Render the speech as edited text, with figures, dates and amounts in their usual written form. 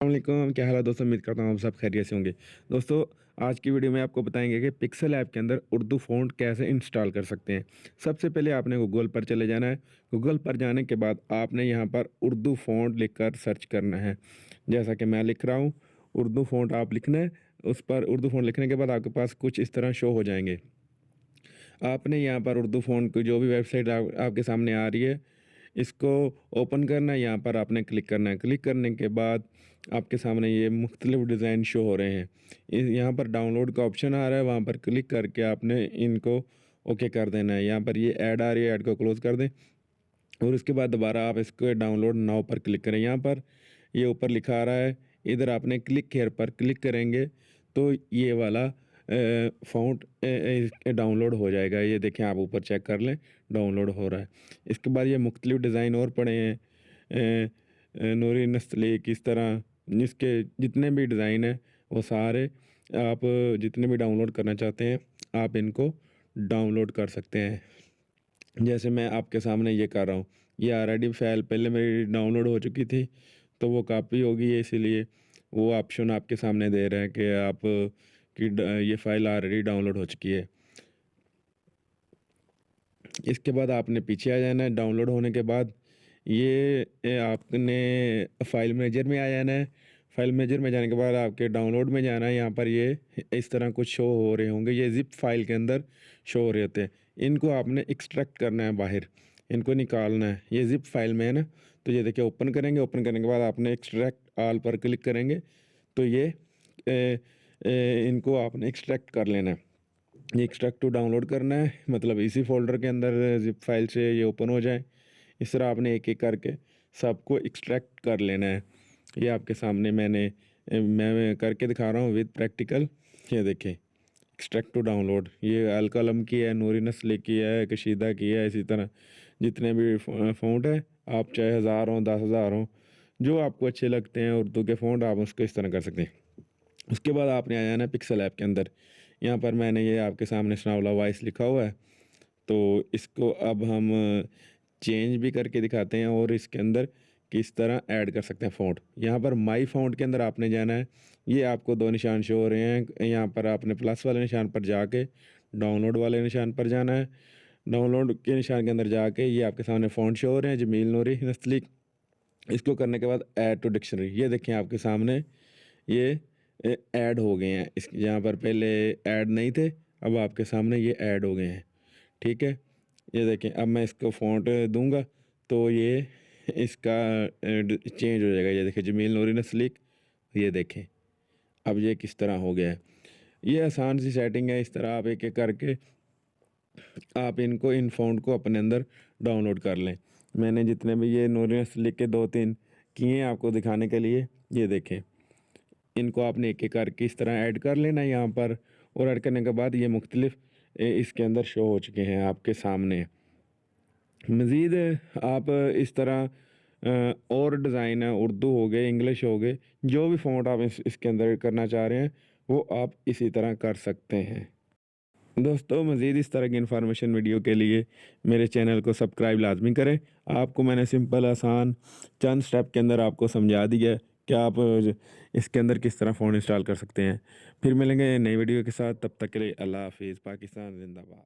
अस्सलामुअलैकुम, क्या हाल है दोस्तों। उम्मीद करता हूँ आप सब खैरियत से होंगे। दोस्तों, आज की वीडियो में आपको बताएंगे कि पिक्सल ऐप के अंदर उर्दू फ़ॉन्ट कैसे इंस्टॉल कर सकते हैं। सबसे पहले आपने गूगल पर चले जाना है। गूगल पर जाने के बाद आपने यहाँ पर उर्दू फ़ॉन्ट लिखकर सर्च करना है। जैसा कि मैं लिख रहा हूँ, उर्दू फ़ॉन्ट आप लिखना है। उस पर उर्दू फ़ॉन्ट लिखने के बाद आपके पास कुछ इस तरह शो हो जाएंगे। आपने यहाँ पर उर्दू फ़ॉन्ट की जो भी वेबसाइट आपके सामने आ रही है, इसको ओपन करना है। यहाँ पर आपने क्लिक करना है। क्लिक करने के बाद आपके सामने ये मुख्तलिफ़ डिज़ाइन शो हो रहे हैं। यहाँ पर डाउनलोड का ऑप्शन आ रहा है, वहाँ पर क्लिक करके आपने इनको ओके कर देना है। यहाँ पर ये ऐड आ रही है, ऐड को क्लोज़ कर दें और उसके बाद दोबारा आप इसको डाउनलोड नाउ पर क्लिक करें। यहाँ पर ये ऊपर लिखा आ रहा है, इधर आपने क्लिक हियर पर क्लिक करेंगे तो ये वाला फ़ॉन्ट डाउनलोड हो जाएगा। ये देखें, आप ऊपर चेक कर लें, डाउनलोड हो रहा है। इसके बाद ये मुख्तलिफ़ डिज़ाइन और पड़े हैं, नूरी नस्तलीक, इस तरह इसके जितने भी डिज़ाइन हैं वो सारे आप जितने भी डाउनलोड करना चाहते हैं आप इनको डाउनलोड कर सकते हैं। जैसे मैं आपके सामने ये कर रहा हूँ, ये ऑलरेडी फ़ाइल पहले मेरी डाउनलोड हो चुकी थी, तो वो कॉपी होगी है, इसीलिए वो ऑप्शन आपके सामने दे रहे हैं कि आप कि ये फ़ाइल ऑलरेडी डाउनलोड हो चुकी है। इसके बाद आपने पीछे आ जाना है। डाउनलोड होने के बाद आपने फ़ाइल मैनेजर में आ जाना है। फ़ाइल मैनेजर में जाने के बाद आपके डाउनलोड में जाना है। यहाँ पर ये इस तरह कुछ शो हो रहे होंगे, ये ज़िप फ़ाइल के अंदर शो हो रहे होते हैं। इनको आपने एक्सट्रैक्ट करना है बाहर, इनको निकालना है। ये ज़िप फ़ाइल में है ना, तो ये देखिए ओपन करेंगे। ओपन करने के बाद आपने एक्सट्रैक्ट ऑल पर क्लिक करेंगे तो ये इनको आपने एक्सट्रैक्ट कर लेना है। ये एक्सट्रैक्ट टू डाउनलोड करना है, मतलब इसी फ़ोल्डर के अंदर ज़िप फ़ाइल से ये ओपन हो जाए। इस तरह आपने एक-एक करके सबको एक्सट्रैक्ट कर लेना है। ये आपके सामने मैं करके दिखा रहा हूँ विद प्रैक्टिकल। ये देखें, एक्सट्रैक्ट टू डाउनलोड, ये अल-कलम की है, नूरी नस्ली की है, कशीदा की है, इसी तरह जितने भी फ़ॉन्ट है, आप चाहे 1000 हों, 10,000 हों, जो आपको अच्छे लगते हैं उर्दू के फ़ॉन्ट, आप उसको इस तरह कर सकते हैं। उसके बाद आपने आ जाना है पिक्सल ऐप के अंदर। यहाँ पर मैंने ये आपके सामने सनाउल्लाह वॉइस लिखा हुआ है, तो इसको अब हम चेंज भी करके दिखाते हैं और इसके अंदर किस तरह ऐड कर सकते हैं फ़ॉन्ट। यहाँ पर माई फ़ॉन्ट के अंदर आपने जाना है। ये आपको 2 निशान शो हो रहे हैं। यहाँ पर आपने प्लस वाले निशान पर जाके डाउनलोड वाले निशान पर जाना है। डाउनलोड के निशान के अंदर जाके ये आपके सामने फ़ॉन्ट शो हो रहे हैं, जमील नूरी नस्तलीक। इसको करने के बाद ऐड टू डिक्शनरी, ये देखें आपके सामने ये ऐड हो गए हैं। इस यहाँ पर पहले ऐड नहीं थे, अब आपके सामने ये ऐड हो गए हैं। ठीक है, ये देखें, अब मैं इसको फ़ॉन्ट दूंगा तो ये इसका चेंज हो जाएगा। ये देखें, जमील नूरी नस्लीक, ये देखें अब ये किस तरह हो गया है। ये आसान सी सेटिंग है। इस तरह आप एक एक करके आप इन फ़ॉन्ट को अपने अंदर डाउनलोड कर लें। मैंने जितने भी ये नूरी नस्लीक के 2-3 किए हैं आपको दिखाने के लिए, ये देखें। इनको आपने एक-एक करके इस तरह ऐड कर लेना है यहाँ पर, और ऐड करने के बाद ये मुख्तलिफ़ इसके अंदर शो हो चुके हैं आपके सामने। मज़ीद आप इस तरह और डिज़ाइन है, उर्दू हो गए, इंग्लिश हो गए, जो भी फ़ॉन्ट आप इसके अंदर करना चाह रहे हैं, वो आप इसी तरह कर सकते हैं। दोस्तों, मज़ीद इस तरह की इन्फॉर्मेशन वीडियो के लिए मेरे चैनल को सब्सक्राइब लाज़मी करें। आपको मैंने सिंपल आसान चंद स्टेप के अंदर आपको समझा दिया है कि आप इसके अंदर किस तरह फ़ोन इंस्टॉल कर सकते हैं। फिर मिलेंगे नई वीडियो के साथ, तब तक के लिए अल्लाह हाफ़िज़। पाकिस्तान ज़िंदाबाद।